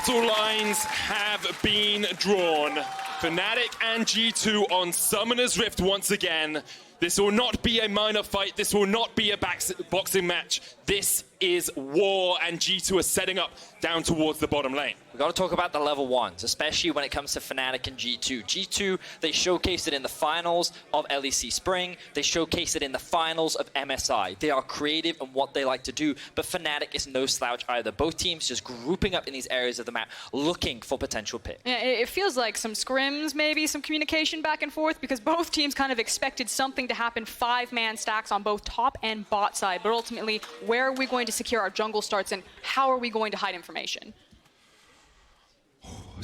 battle lines have been drawn. Fnatic and G2 on Summoner's Rift once again. This will not be a minor fight. This will not be a boxing match. This is war, and G2 are setting up down towards the bottom lane. We've got to talk about the level 1s, especially when it comes to Fnatic and G2. G2, they showcased it in the finals of LEC Spring. They showcased it in the finals of MSI. They are creative in what they like to do, but Fnatic is no slouch either. Both teams just grouping up in these areas of the map, looking for potential picks. Yeah, it feels like some scrims, maybe some communication back and forth, because both teams kind of expected something to happen, 5-man stacks on both top and bot side. But ultimately, where are we going to secure our jungle starts, and how are we going to hide information?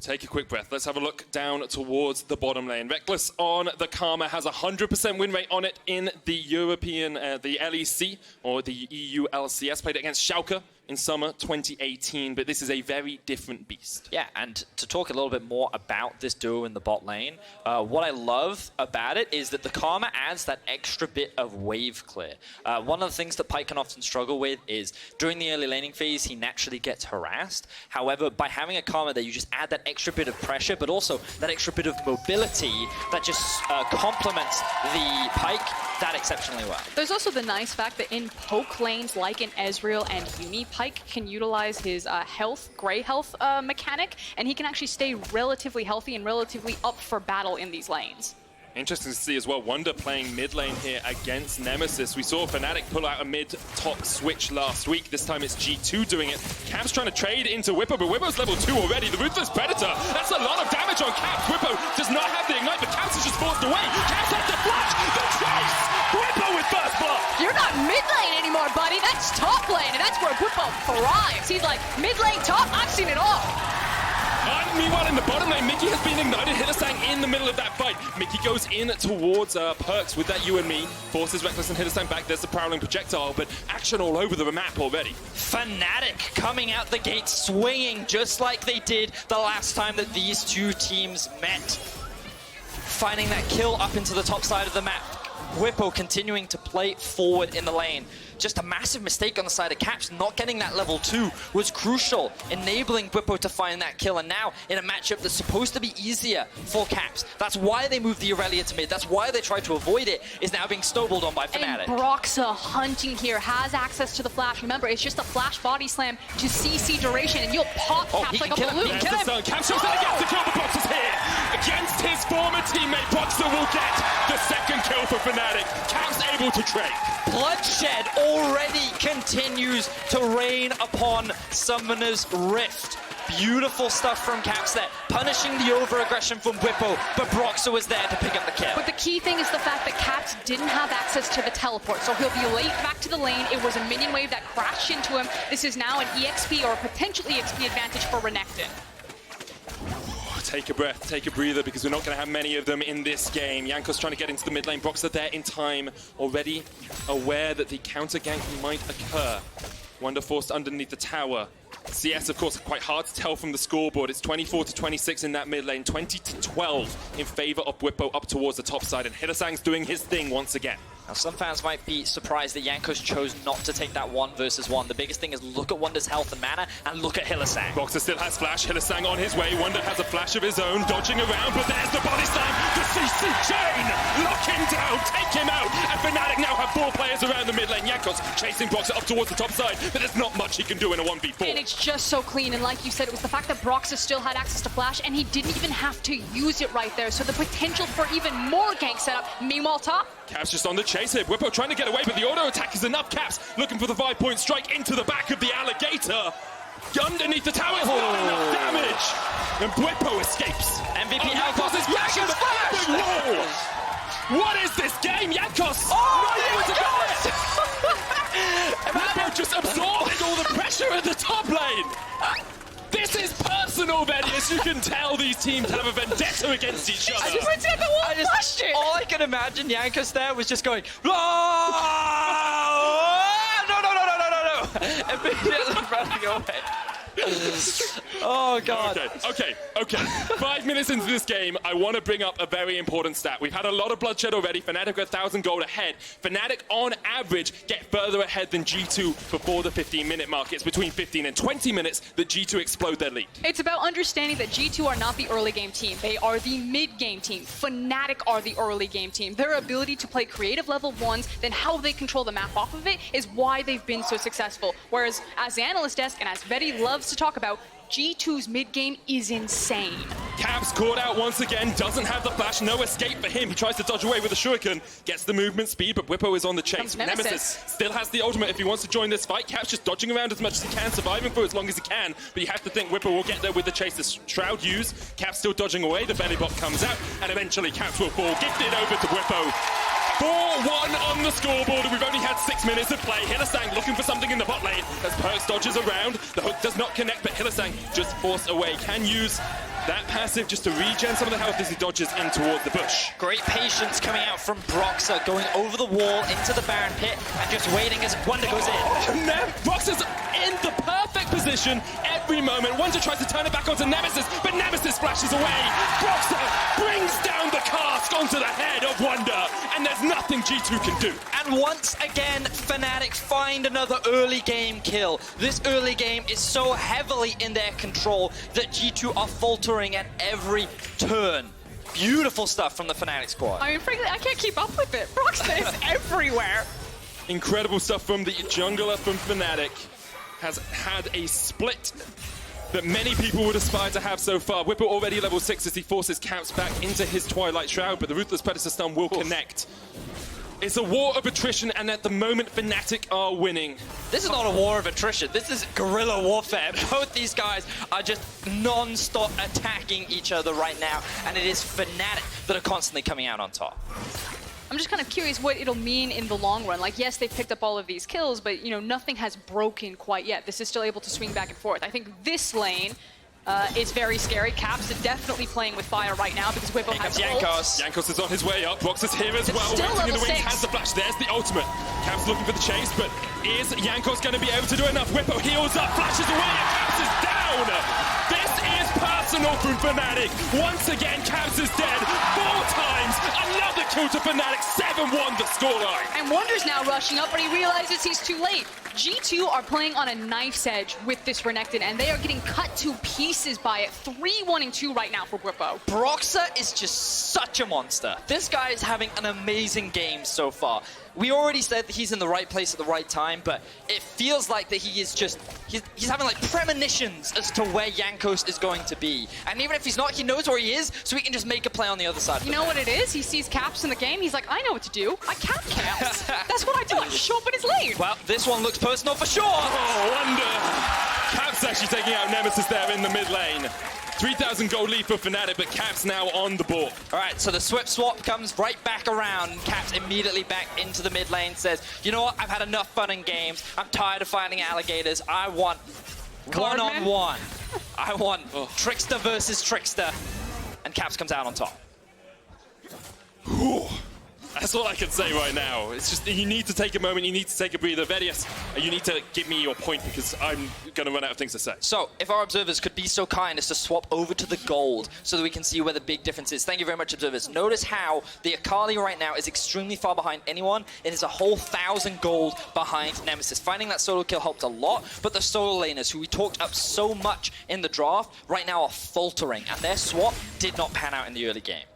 Take a quick breath. Let's have a look down towards the bottom lane. Rekkles on the Karma has a 100% win rate on it in the European, the LEC, or the EU LCS. Played it against Schalke in summer 2018, but this is a very different beast. Yeah, and to talk a little bit more about this duo in the bot lane, what I love about it is that the Karma adds that extra bit of wave clear. One of the things that Pyke can often struggle with is during the early laning phase, he naturally gets harassed. However, by having a Karma there, you just add that extra bit of pressure, but also that extra bit of mobility that just complements the Pyke that exceptionally well. There's also the nice fact that in poke lanes like in Ezreal and Yuumi, Pyke can utilize his gray health mechanic, and he can actually stay relatively healthy and relatively up for battle in these lanes. Interesting to see as well, Wunder playing mid lane here against Nemesis. We saw Fnatic pull out a mid-top switch last week. This time it's G2 doing it. Cap's trying to trade into Bwipo, but Bwipo's level 2 already. The Ruthless Predator, that's a lot of damage on Cap. Bwipo does not have the Ignite, but Caps is just forced away. Caps has to flash the trace! Bwipo with first blood! You're not mid lane anymore, buddy. That's top lane, and that's where Bwipo thrives. He's like, mid lane, top, I've seen it all. Meanwhile, in the bottom lane, Mikyx has been ignited. Hylissang in the middle of that fight. Mikyx goes in towards Perkz with that you and me. Forces Rekkles and Hylissang back. There's the prowling projectile, but action all over the map already. Fnatic coming out the gate swinging just like they did the last time that these two teams met. Finding that kill up into the top side of the map. Bwipo continuing to play forward in the lane. Just a massive mistake on the side of Caps. Not getting that level 2 was crucial, enabling Bwipo to find that kill. And now, in a matchup that's supposed to be easier for Caps, that's why they moved the Irelia to mid. That's why they tried to avoid it, is now being snowballed on by Fnatic. And Broxah hunting here, has access to the flash. Remember, it's just a flash body slam to CC duration, and you'll pop Caps like a balloon. Caps shows that against the kill, but Broxah's here. Against his former teammate, Broxah will get the second kill for Fnatic. Caps able to trade. Bloodshed already continues to rain upon Summoner's Rift. Beautiful stuff from Caps there, punishing the over-aggression from Bwipo, but Broxah was there to pick up the kill. But the key thing is the fact that Caps didn't have access to the teleport, so he'll be late back to the lane. It was a minion wave that crashed into him. This is now an EXP or a potential EXP advantage for Renekton. Take a breath, take a breather, because we're not going to have many of them in this game. Jankos trying to get into the mid lane. Broxah there in time, already aware that the counter gank might occur. Wunder forced underneath the tower. CS, of course, quite hard to tell from the scoreboard. It's 24-26 in that mid lane, 20-12 in favor of Bwipo up towards the top side, and Hylissang's doing his thing once again. Now, some fans might be surprised that Jankos chose not to take that 1 versus 1. The biggest thing is look at Wunder's health and mana, and look at Hylissang. Broxah still has flash, Hylissang on his way. Wunder has a flash of his own, dodging around, but there's the body slam. The CC chain! Lock him down, take him out! And Fnatic now have 4 players around the mid lane. Jankos chasing Broxah up towards the top side, but there's not much he can do in a 1v4. And it's just so clean, and like you said, it was the fact that Broxah still had access to flash, and he didn't even have to use it right there, so the potential for even more gank setup. Meanwhile, top. Caps just on the chase here. Bwipo trying to get away, but the auto attack is enough. Caps looking for the 5-point strike into the back of the alligator. Underneath the tower is not enough damage. And Bwipo escapes. MVP Jankos is back in the flipping wall. What is this game, Jankos? Bwipo just absorbing all the pressure at the top lane. This is personal, Benny. As you can tell, these teams have a vendetta against each other. All I can imagine Jankos there was just going, no, immediately running away. Oh, God. Okay. 5 minutes into this game, I want to bring up a very important stat. We've had a lot of bloodshed already. Fnatic are 1,000 gold ahead. Fnatic, on average, get further ahead than G2 before the 15-minute mark. It's between 15 and 20 minutes that G2 explode their lead. It's about understanding that G2 are not the early game team. They are the mid-game team. Fnatic are the early game team. Their ability to play creative level ones, then how they control the map off of it, is why they've been so successful. Whereas, as the analyst desk and as Vedi loves to talk about, G2's mid-game is insane. Caps caught out once again, doesn't have the flash, no escape for him. He tries to dodge away with a shuriken, gets the movement speed, but Bwipo is on the chase. Nemesis still has the ultimate if he wants to join this fight. Caps just dodging around as much as he can, surviving for as long as he can, but you have to think Bwipo will get there with the chase. The Shroud use, Caps still dodging away, the belly bot comes out, and eventually Caps will fall, gifted over to Bwipo. 4-1 on the scoreboard, and we've only had 6 minutes of play. Hylissang looking for something in the bot lane as Perkz dodges around. The hook does not connect, but Hylissang just forced away. Can use that passive just to regen some of the health as he dodges in towards the bush. Great patience coming out from Broxah, going over the wall into the Baron pit and just waiting as Wunder goes in. Broxah's in the perfect position every moment. Wunder tries to turn it back onto Nemesis, but Nemesis flashes away. Broxah brings down the cask onto the head of Wunder, and there's nothing G2 can do. And once again, Fnatic find another early game kill. This early game is so heavily in their control that G2 are faltering at every turn. Beautiful stuff from the Fnatic squad. I mean, frankly, I can't keep up with it. Broxah is everywhere. Incredible stuff from the jungler from Fnatic. Has had a split that many people would aspire to have so far. Bwipo already level 6 as he forces Caps back into his Twilight Shroud, but the Ruthless Predator stun will connect. It's a war of attrition, and at the moment, Fnatic are winning. This is not a war of attrition. This is guerrilla warfare. Both these guys are just non-stop attacking each other right now, and it is Fnatic that are constantly coming out on top. I'm just kind of curious what it'll mean in the long run. Like, yes, they've picked up all of these kills, but, you know, nothing has broken quite yet. This is still able to swing back and forth. I think this lane is very scary. Caps are definitely playing with fire right now because Bwipo has Jankos. Jankos is on his way up. Broxah's here as well. Still Waiting in the wings, 6. has the flash. There's the ultimate. Caps looking for the chase, but is Jankos going to be able to do enough? Bwipo heals up, flashes away, and Caps is down. This is personal from Fnatic. Once again, Caps is dead 4 times. Another kill to Fnatic. 7-1 the scoreline. And Wunder's now rushing up, but he realizes he's too late. G2 are playing on a knife's edge with this Renekton, and they are getting cut to pieces by it. 3-1-2 right now for Bwipo. Broxah is just such a monster. This guy is having an amazing game so far. We already said that he's in the right place at the right time, but it feels like that he is just, he's having like premonitions as to where Jankos is going to be. And even if he's not, he knows where he is, so he can just make a play on the other side. You know what it is? He sees Caps in the game, he's like, I know what to do. I cap Caps. That's what I do, I just show up in his lane. Well, this one looks personal for sure. Oh, Wunder. Caps actually taking out Nemesis there in the mid lane. 3,000 gold lead for Fnatic, but Caps now on the board. All right, so the swift swap comes right back around. Caps immediately back into the mid lane, says, you know what, I've had enough fun in games. I'm tired of fighting alligators. I want one-on-one. I want Trickster versus Trickster. And Caps comes out on top. Ooh. That's all I can say right now. It's just, you need to take a moment, you need to take a breather. Vedius, you need to give me your point because I'm going to run out of things to say. So, if our observers could be so kind as to swap over to the gold so that we can see where the big difference is. Thank you very much, observers. Notice how the Akali right now is extremely far behind anyone. It is a whole 1,000 gold behind Nemesis. Finding that solo kill helped a lot, but the solo laners, who we talked up so much in the draft, right now are faltering, and their swap did not pan out in the early game.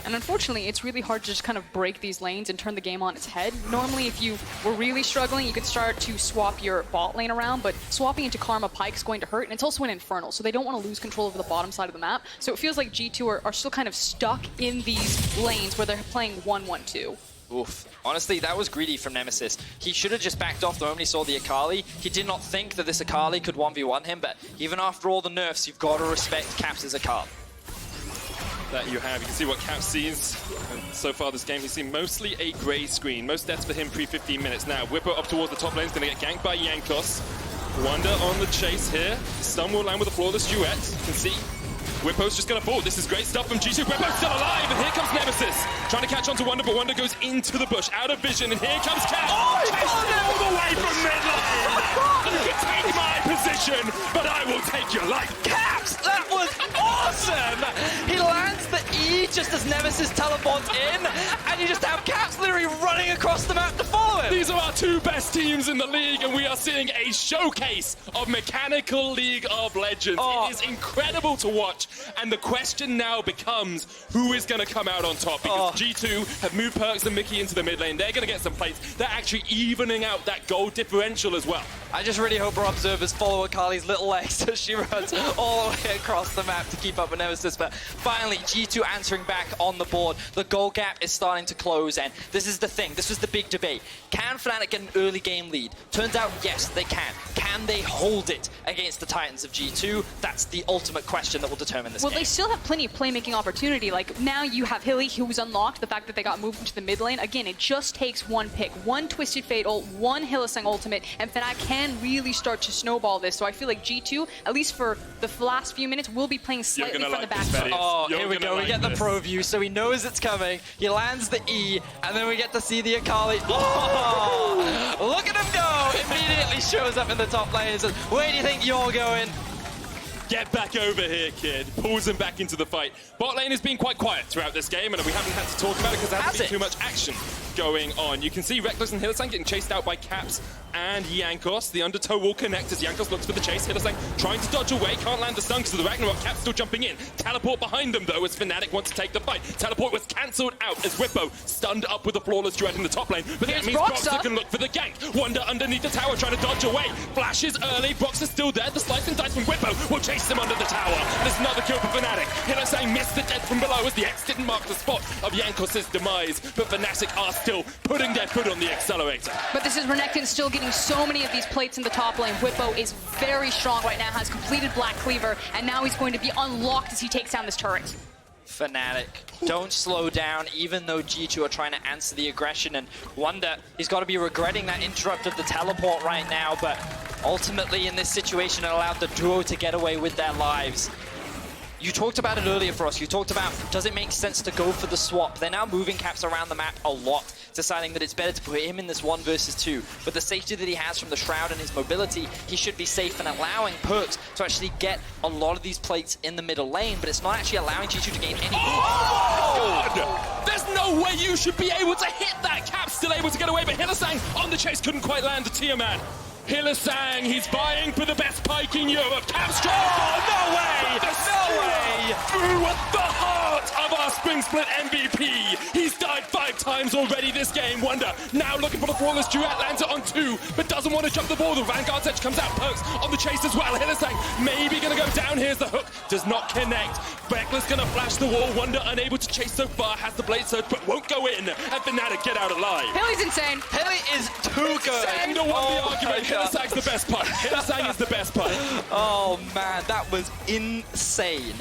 And unfortunately, it's really hard to just kind of break these lanes and turn the game on its head. Normally, if you were really struggling, you could start to swap your bot lane around, but swapping into Karma Pyke is going to hurt, and it's also an Infernal, so they don't want to lose control over the bottom side of the map. So it feels like G2 are still kind of stuck in these lanes where they're playing 1-1-2. Oof. Honestly, that was greedy from Nemesis. He should have just backed off the moment he saw the Akali. He did not think that this Akali could 1v1 him, but even after all the nerfs, you've got to respect Caps' Akali. That you have. You can see what Caps sees. And so far this game, he's seen mostly a grey screen. Most deaths for him pre-15 minutes now. Bwipo up towards the top lane is going to get ganked by Jankos. Wunder on the chase here. Stun will land with a flawless duet. You can see Bwipo's just going to fall. This is great stuff from G2. Bwipo's still alive, and here comes Nemesis. Trying to catch on to Wunder, but Wunder goes into the bush, out of vision, and here comes Caps. Chased all the way from mid lane. Take my position. situation, but I will take your life. Caps! That was awesome! He lands the E just as Nemesis teleports in, and you just have Caps literally running across the map to follow him. These are our two best teams in the league, and we are seeing a showcase of mechanical League of Legends. Oh. It is incredible to watch, and the question now becomes who is going to come out on top, because G2 have moved Perkz and Mikyx into the mid lane. They're going to get some plates. They're actually evening out that gold differential as well. I just really hope our observers follow Akali's little legs as she runs all the way across the map to keep up with Nemesis. But finally, G2 answering back on the board. The goal gap is starting to close, and this is the thing. This was the big debate. Can Fnatic get an early game lead? Turns out, yes, they can. Can they hold it against the Titans of G2? That's the ultimate question that will determine this game. Well, they still have plenty of playmaking opportunity. Like, now you have Hilly, who's unlocked. The fact that they got moved into the mid lane. Again, it just takes one pick. One Twisted Fate ult, one Hylissang ultimate, and Fnatic can really start to snowball this. So I feel like G2, at least for the last few minutes, will be playing slightly from the back. Oh, here we go. We get the pro view, so he knows it's coming. He lands the E, and then we get to see the Akali. Oh, look at him go! Immediately shows up in the top lane and says, where do you think you're going? Get back over here, kid. Pulls him back into the fight. Bot lane has been quite quiet throughout this game, and we haven't had to talk about it because there hasn't been too much action going on. You can see Rekkles and Hylissang getting chased out by Caps and Jankos. The undertow will connect as Jankos looks for the chase. Hylissang trying to dodge away, can't land the stun because of the Ragnarok. Caps still jumping in. Teleport behind them, though, as Fnatic wants to take the fight. Teleport was cancelled out as Bwipo stunned up with a flawless duet in the top lane. But that means Broxah can look for the gank. Wunder underneath the tower trying to dodge away. Flashes early. Broxah's still there. The slice and dice from Bwipo will chase him under the tower. There's another kill for Fnatic. Hylissang missed the death from below as the X didn't mark the spot of Jankos' demise. But Fnatic are still putting their foot on the accelerator. But this is Renekton still getting so many of these plates in the top lane. Bwipo is very strong right now, has completed Black Cleaver, and now he's going to be unlocked as he takes down this turret. Fnatic don't slow down, even though G2 are trying to answer the aggression, and Wunder, he's got to be regretting that interrupt of the teleport right now, but ultimately in this situation it allowed the duo to get away with their lives. You talked about it earlier for us. You talked about, does it make sense to go for the swap? They're now moving Caps around the map a lot, deciding that it's better to put him in this 1 versus 2. But the safety that he has from the Shroud and his mobility, he should be safe and allowing Perkz to actually get a lot of these plates in the middle lane, but it's not actually allowing G2 to gain any... Oh my God! There's no way you should be able to hit that. Cap's still able to get away, but Hylissang on the chase couldn't quite land the Tiamat. Hylissang, he's vying for the best Pyke in Europe. Cap's trying to fall. No way! No way! Through the heart of our Spring Split MVP. He's died 5 times already this game. Wunder now looking for the flawless duet. Lands it on 2, but doesn't want to jump the ball. The Vanguard's edge comes out. Perkz on the chase as well. Hylissang maybe going to go down. Here's the hook. Does not connect. Rekkles going to flash the wall. Wunder unable to chase so far. Has the blade surge, but won't go in. And Fnatic get out alive. Hilly's insane. Hilly is too good. And won the argument. Hylissang's the best part. Hylissang is the best part. Oh man, that was insane.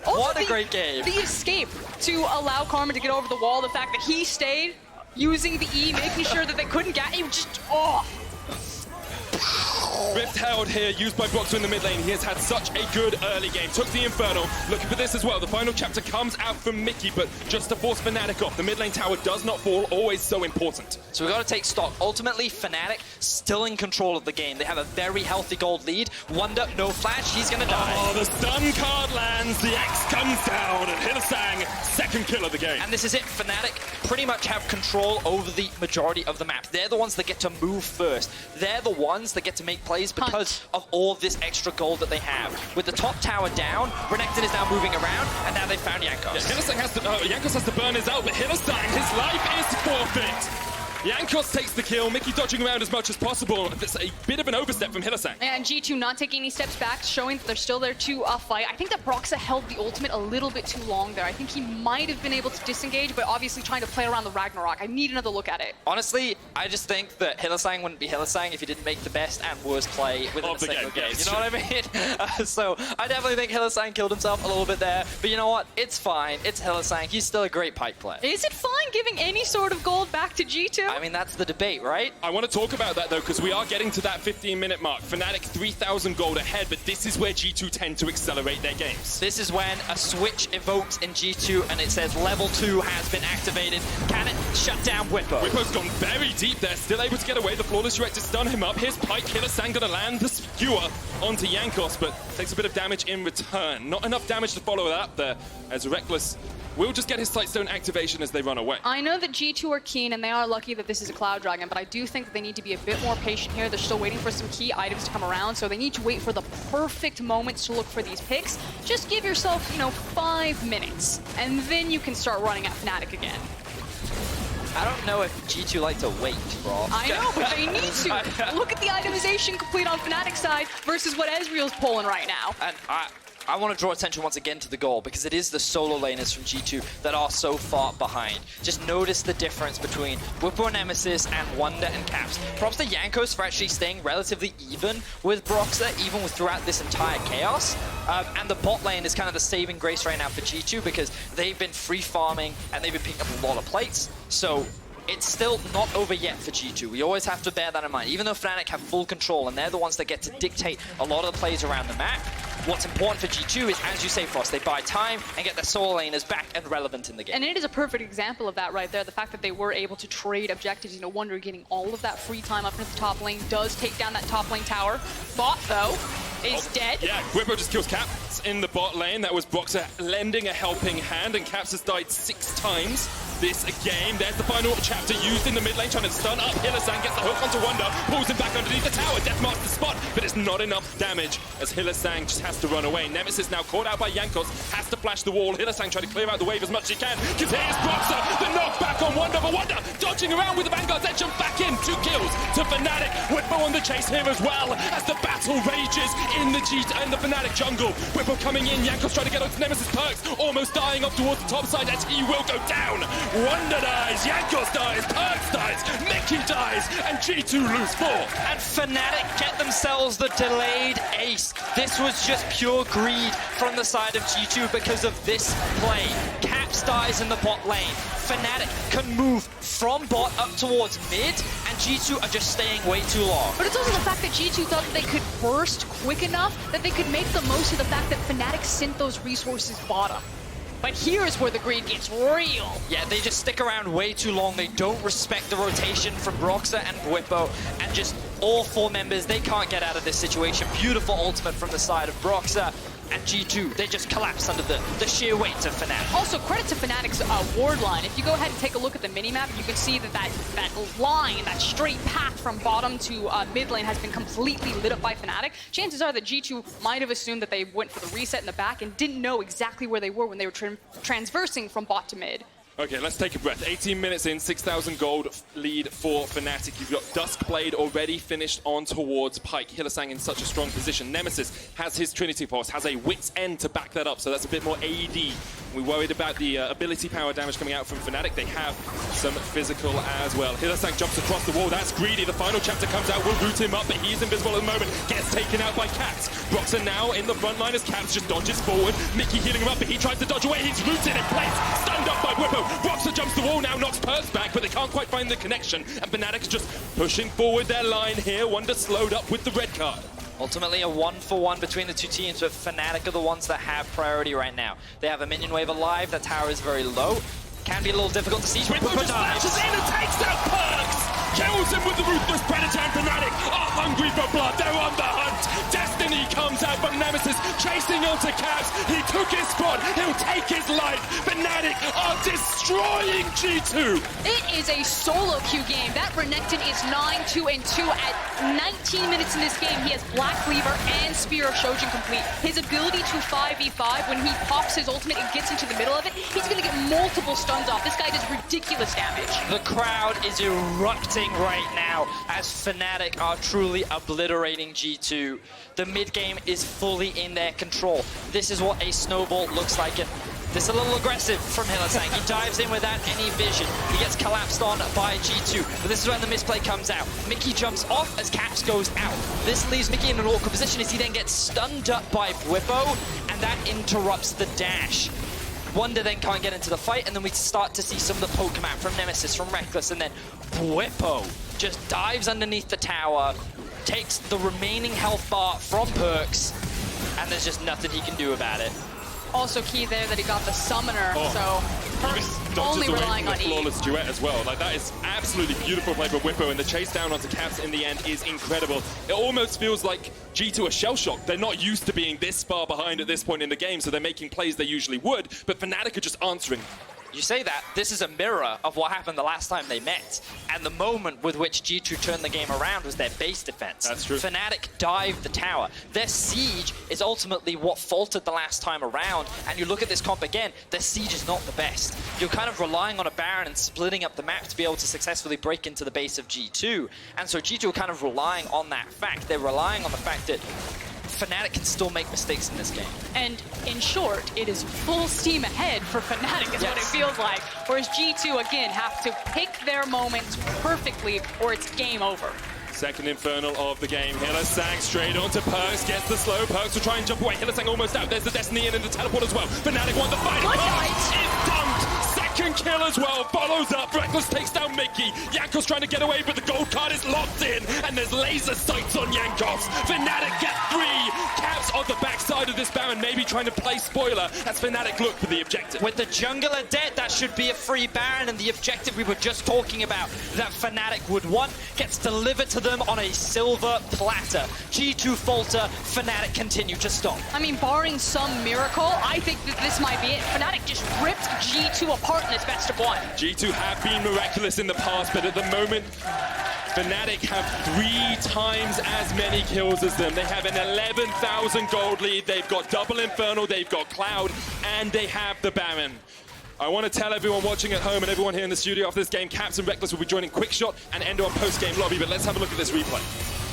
Also, what a great game. The escape to allow Karma to get over the wall, the fact that he stayed using the E, making sure that they couldn't get him, just, oh. Rift held here, used by Broxah in the mid lane. He has had such a good early game. Took the Infernal. Looking for this as well. The final chapter comes out from Mikyx, but just to force Fnatic off. The mid lane tower does not fall. Always so important. So we've got to take stock. Ultimately, Fnatic still in control of the game. They have a very healthy gold lead. Wunder, no flash. He's going to die. Oh, the stun card lands. The X comes down. And Hylissang, second kill of the game. And this is it. Fnatic pretty much have control over the majority of the map. They're the ones that get to move first. They're the ones that get to make plays because of all of this extra gold that they have. With the top tower down, Renekton is now moving around, and now they found Jankos. Yeah, Hylissang has to, Jankos has to burn his out, but Hylissang, his life is forfeit. Jankos takes the kill, Mikyx dodging around as much as possible. That's a bit of an overstep from Hylissang. And G2 not taking any steps back, showing that they're still there to fight. I think that Broxah held the ultimate a little bit too long there. I think he might have been able to disengage, but obviously trying to play around the Ragnarok. I need another look at it. Honestly, I just think that Hylissang wouldn't be Hylissang if he didn't make the best and worst play within a single game. You know what I mean? So I definitely think Hylissang killed himself a little bit there. But you know what? It's fine. It's Hylissang. He's still a great Pyke player. Is it fine giving any sort of gold back to G2? I mean, that's the debate, right? I want to talk about that, though, because we are getting to that 15-minute mark. Fnatic 3,000 gold ahead, but this is where G2 tend to accelerate their games. This is when a switch evokes in G2 and it says level 2 has been activated. Can it shut down Bwipo? Bwipo's gone very deep there, still able to get away. The Flawless Direct to stun him up. Here's Pyke. Hylissang gonna land the skewer onto Jankos, but takes a bit of damage in return. Not enough damage to follow that up there, as Rekkles will just get his Sightstone activation as they run away. I know that G2 are keen, and they are lucky that this is a Cloud Dragon, but I do think that they need to be a bit more patient here. They're still waiting for some key items to come around, so they need to wait for the perfect moments to look for these picks. Just give yourself, 5 minutes, and then you can start running at Fnatic again. I don't know if G2 like to wait, bro. I know, but they need to. Look at the itemization complete on Fnatic's side versus what Ezreal's pulling right now. And I want to draw attention once again to the goal, because it is the solo laners from G2 that are so far behind. Just notice the difference between Bwipo, Nemesis, and Wunder and Caps. Props to Jankos for actually staying relatively even with Broxah, even throughout this entire chaos. And the bot lane is kind of the saving grace right now for G2, because they've been free farming and they've been picking up a lot of plates. So it's still not over yet for G2. We always have to bear that in mind. Even though Fnatic have full control and they're the ones that get to dictate a lot of the plays around the map, what's important for G2 is, as you say, Frost, they buy time and get their solo laners back and relevant in the game. And it is a perfect example of that right there. The fact that they were able to trade objectives. Wunder getting all of that free time up into the top lane does take down that top lane tower. Bot, though, is dead. Yeah, Bwipo just kills Caps in the bot lane. That was Broxah lending a helping hand, and Caps has died 6 times this game. There's the final chapter used in the mid lane, trying to stun up. Hylissang gets the hook onto Wunder, pulls him back underneath the tower. Death marks the spot, but it's not enough damage as Hylissang just has to run away. Nemesis now caught out by Jankos, has to flash the wall. Hylissang trying to clear out the wave as much as he can. Because here's Broxah, the knockback on Wunder, but Wunder dodging around with the Vanguard's edge and back in. 2 kills to Fnatic. Bwipo on the chase here as well as the battle rages in the Fnatic jungle. Bwipo coming in, Jankos trying to get onto Nemesis. Perkz almost dying up towards the top side as he will go down. Wunder dies, Jankos dies, Perkz dies, Mikyx dies, and G2 lose 4. And Fnatic get themselves the delayed ace. This was just pure greed from the side of G2 because of this play. Caps dies in the bot lane. Fnatic can move from bot up towards mid, and G2 are just staying way too long. But it's also the fact that G2 thought that they could burst quick enough that they could make the most of the fact that Fnatic sent those resources bottom. But here's where the greed gets real. Yeah, they just stick around way too long. They don't respect the rotation from Broxah and Bwipo, and just all 4 members, they can't get out of this situation. Beautiful ultimate from the side of Broxah. And G2, they just collapse under the sheer weight of Fnatic. Also, credit to Fnatic's ward line. If you go ahead and take a look at the minimap, you can see that line, that straight path from bottom to mid lane has been completely lit up by Fnatic. Chances are that G2 might have assumed that they went for the reset in the back and didn't know exactly where they were when they were transversing from bot to mid. Okay, let's take a breath. 18 minutes in, 6,000 gold lead for Fnatic. You've got Duskblade already finished on towards Pyke. Hylissang in such a strong position. Nemesis has his Trinity Pulse, has a Wit's End to back that up, so that's a bit more AD. We're worried about the ability power damage coming out from Fnatic. They have some physical as well. Hylissang jumps across the wall. That's greedy. The final chapter comes out. We'll root him up, but he's invisible at the moment. Gets taken out by Caps. Broxah now in the front line as Caps just dodges forward. Mikyx healing him up, but he tries to dodge away. He's rooted in place. Stunned up by Bwipo. Broxah jumps the wall now, knocks Perkz back, but they can't quite find the connection. And Fnatic's just pushing forward their line here. Wunder slowed up with the red card. Ultimately a 1-for-1 between the 2 teams, but Fnatic are the ones that have priority right now. They have a minion wave alive, that tower is very low. Can be a little difficult to see. Bwipo just flashes in and takes out Perkz! Kills him with the Ruthless Predator, and Fnatic are hungry for blood. They're on the hunt. Destiny comes out, but Nemesis chasing onto Caps. He took his spot. He'll take his life. Fnatic are destroying G2. It is a solo queue game. That Renekton is 9-2-2 at 19 minutes in this game. He has Black Cleaver and Spear of Shojin complete. His ability to 5v5, when he pops his ultimate and gets into the middle of it, he's going to get multiple stuns off. This guy does ridiculous damage. The crowd is erupting right now as Fnatic are truly obliterating G2. The mid game is fully in their control. This is what a snowball looks like. And this is a little aggressive from Hylissang. He dives in without any vision. He gets collapsed on by G2. But this is when the misplay comes out. Mikyx jumps off as Caps goes out. This leaves Mikyx in an awkward position as he then gets stunned up by Bwipo, and that interrupts the dash. Wunder then can't get into the fight, and then we start to see some of the poke map from Nemesis, from Rekkles, and then Bwipo just dives underneath the tower, takes the remaining health bar from Perkz, and there's just nothing he can do about it. Also key there that he got the summoner, so Perkz only relying on the flawless duet as well. Like, that is absolutely beautiful play by Bwipo, and the chase down onto Caps in the end is incredible. It almost feels like G2 are shell-shocked. They're not used to being this far behind at this point in the game, so they're making plays they usually would, but Fnatic are just answering. You say that, this is a mirror of what happened the last time they met. And the moment with which G2 turned the game around was their base defense. That's true. Fnatic dived the tower. Their siege is ultimately what faltered the last time around. And you look at this comp again, their siege is not the best. You're kind of relying on a Baron and splitting up the map to be able to successfully break into the base of G2. And so G2 are kind of relying on that fact. They're relying on the fact that Fnatic can still make mistakes in this game. And in short, it is full steam ahead for Fnatic is what it feels like. Whereas G2, again, have to pick their moments perfectly or it's game over. Second Infernal of the game. Hylissang straight onto Perkz, gets the slow. Perkz will try and jump away. Hylissang almost out. There's the Destiny in and the teleport as well. Fnatic want the fight. Perkz is dunked. Second kill as well. Follows up. Rekkles takes down Mikyx. Jankos trying to get away, but the gold card is locked in. And there's laser sights on Jankos. Fnatic get 3. Caps on the backside of this Baron, maybe trying to play spoiler as Fnatic look for the objective. With the jungler dead, that should be a free Baron, and the objective we were just talking about that Fnatic would want gets delivered to them on a silver platter. G2 falter, Fnatic continue to stop. I mean, barring some miracle, I think that this might be it. Fnatic just ripped G2 apart in this best of 1. G2 have been miraculous in the past, but at the moment, Fnatic have 3 times as many kills as them. They have an 11,000 gold lead. They've got double Infernal, they've got Cloud, and they have the Baron. I want to tell everyone watching at home and everyone here in the studio after this game, Caps and Rekkles will be joining Quickshot and Endo on post-game lobby, but let's have a look at this replay.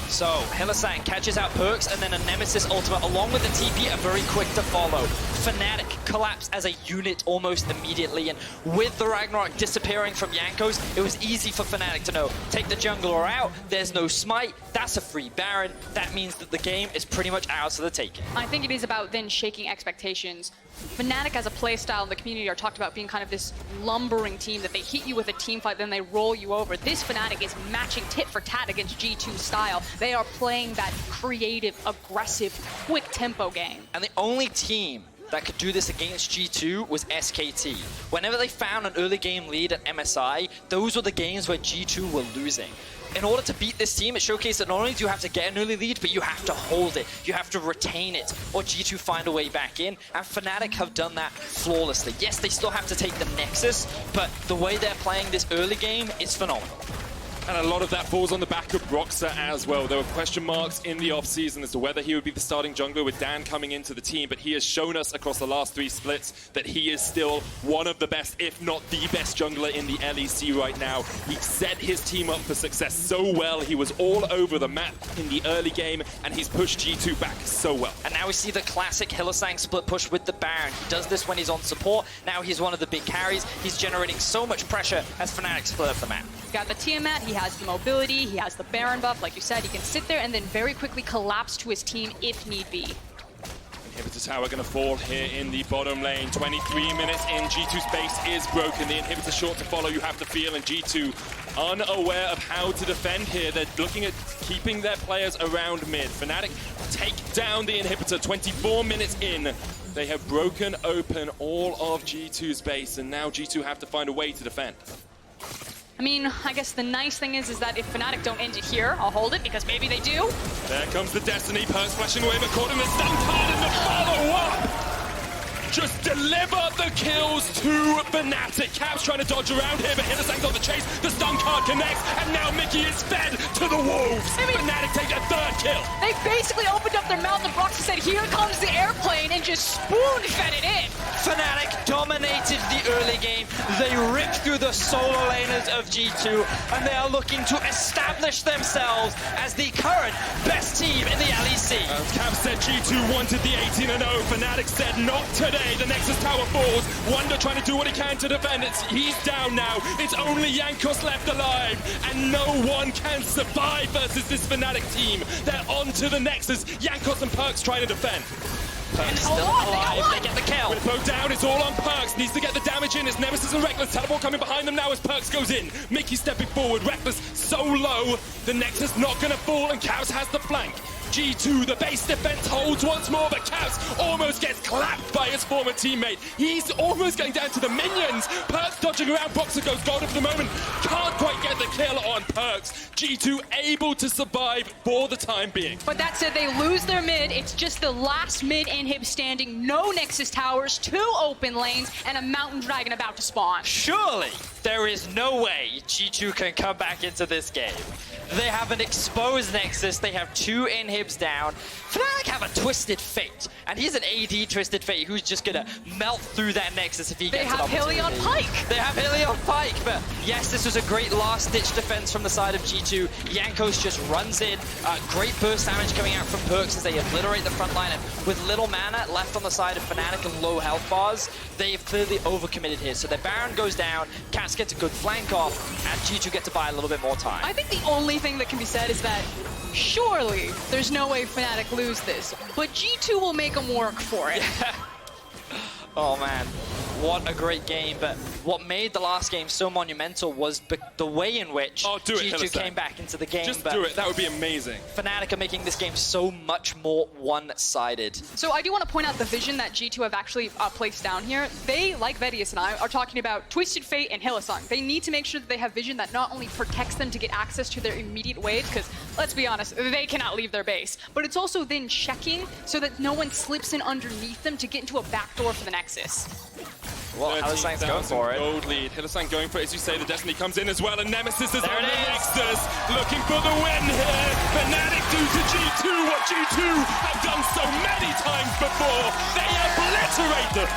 So, Hylissang catches out Perkz, and then a Nemesis ultimate along with the TP are very quick to follow. Fnatic collapse as a unit almost immediately, and with the Ragnarok disappearing from Jankos, it was easy for Fnatic to know, take the jungler out, there's no smite, that's a free Baron, that means that the game is pretty much ours for the taking. I think it is about then shaking expectations. Fnatic as a playstyle in the community are talked about being kind of this lumbering team that they hit you with a team fight, then they roll you over. This Fnatic is matching tit for tat against G2 style. They are playing that creative, aggressive, quick tempo game. And the only team that could do this against G2 was SKT. Whenever they found an early game lead at MSI, those were the games where G2 were losing. In order to beat this team, it showcased that not only do you have to get an early lead, but you have to hold it, you have to retain it, or G2 find a way back in, and Fnatic have done that flawlessly. Yes, they still have to take the Nexus, but the way they're playing this early game is phenomenal. And a lot of that falls on the back of Broxah as well. There were question marks in the offseason as to whether he would be the starting jungler with Dan coming into the team, but he has shown us across the last 3 splits that he is still one of the best, if not the best jungler in the LEC right now. He set his team up for success so well. He was all over the map in the early game, and he's pushed G2 back so well. And now we see the classic Hylissang split push with the Baron. He does this when he's on support. Now he's one of the big carries. He's generating so much pressure as Fnatic split up the map. He's got the Tiamat, he has the mobility, he has the Baron buff, like you said, he can sit there and then very quickly collapse to his team if need be. Inhibitor tower going to fall here in the bottom lane. 23 minutes in, G2's base is broken. The inhibitor short to follow, you have to feel, and G2 unaware of how to defend here. They're looking at keeping their players around mid. Fnatic take down the inhibitor 24 minutes in. They have broken open all of G2's base, and now G2 have to find a way to defend. I mean, I guess the nice thing is that if Fnatic don't end it here, I'll hold it, because maybe they do. There comes the Destiny, Perkz flashing away, but caught in the stun card and the follow-up! Just deliver the kills to Fnatic. Caps trying to dodge around here, but Hylissang's on the chase. The stun card connects, and now Mikyx is fed to the wolves. Fnatic take a 3rd kill. They basically opened up their mouth and Broxah said, here comes the airplane, and just spoon-fed it in. Fnatic dominated the early game. They ripped through the solo laners of G2, and they are looking to establish themselves as the current best team in the LEC. Caps said G2 wanted the 18-0. Fnatic said not today. The Nexus tower falls. Wunder trying to do what he can to defend. He's down now. It's only Jankos left alive, and no one can survive versus this Fnatic team. They're on to the Nexus. Jankos and Perkz trying to defend. Perkz still Hold on, they got alive. one. They get the kill. Bwipo down, it's all on Perkz. Needs to get the damage in. It's Nemesis and Rekkles. Teleport coming behind them now as Perkz goes in. Mikyx stepping forward. Rekkles so low. The Nexus not going to fall, and Caps has the flank. G2, the base defense holds once more, but Caps almost gets clapped by his former teammate. He's almost going down to the minions. Perkz dodging around. Broxah goes gold for the moment. Can't quite get the kill on Perkz. G2 able to survive for the time being. But that said, they lose their mid. It's just the last mid inhib standing. No Nexus towers, 2 open lanes, and a mountain dragon about to spawn. Surely there is no way G2 can come back into this game. They have an exposed Nexus. They have 2 inhibs down. Fnatic have a Twisted Fate, and he's an AD Twisted Fate who's just gonna melt through that Nexus if he gets an opportunity. They have Hylissang Pyke. They have Hylissang Pyke, but yes, this was a great last-ditch defense from the side of G2. Jankos just runs in. Great burst damage coming out from Perkz as they obliterate the front line, and with little mana left on the side of Fnatic and low health bars, they've clearly overcommitted here. So their Baron goes down, Cats gets a good flank off, and G2 get to buy a little bit more time. I think the only thing that can be said is that surely there's no way Fnatic lose this, but G2 will make them work for it. Oh man, what a great game, but what made the last game so monumental was the way in which G2 Hylissang. came back into the game. Just but do it, that would be amazing. Fnatic are making this game so much more one-sided. So I do want to point out the vision that G2 have actually placed down here. They, like Vedius and I, are talking about Twisted Fate and Hylissang. They need to make sure that they have vision that not only protects them to get access to their immediate waves, because let's be honest, they cannot leave their base, but it's also then checking so that no one slips in underneath them to get into a backdoor for the Nexus. Well, Hylissang's going for it. Gold lead. Hylissang going for it, as you say. The Destiny comes in as well, and Nemesis is There on it the is. Nexus, looking for the win here. Fnatic do to G2 what G2 have done so many times before. They obliterate them.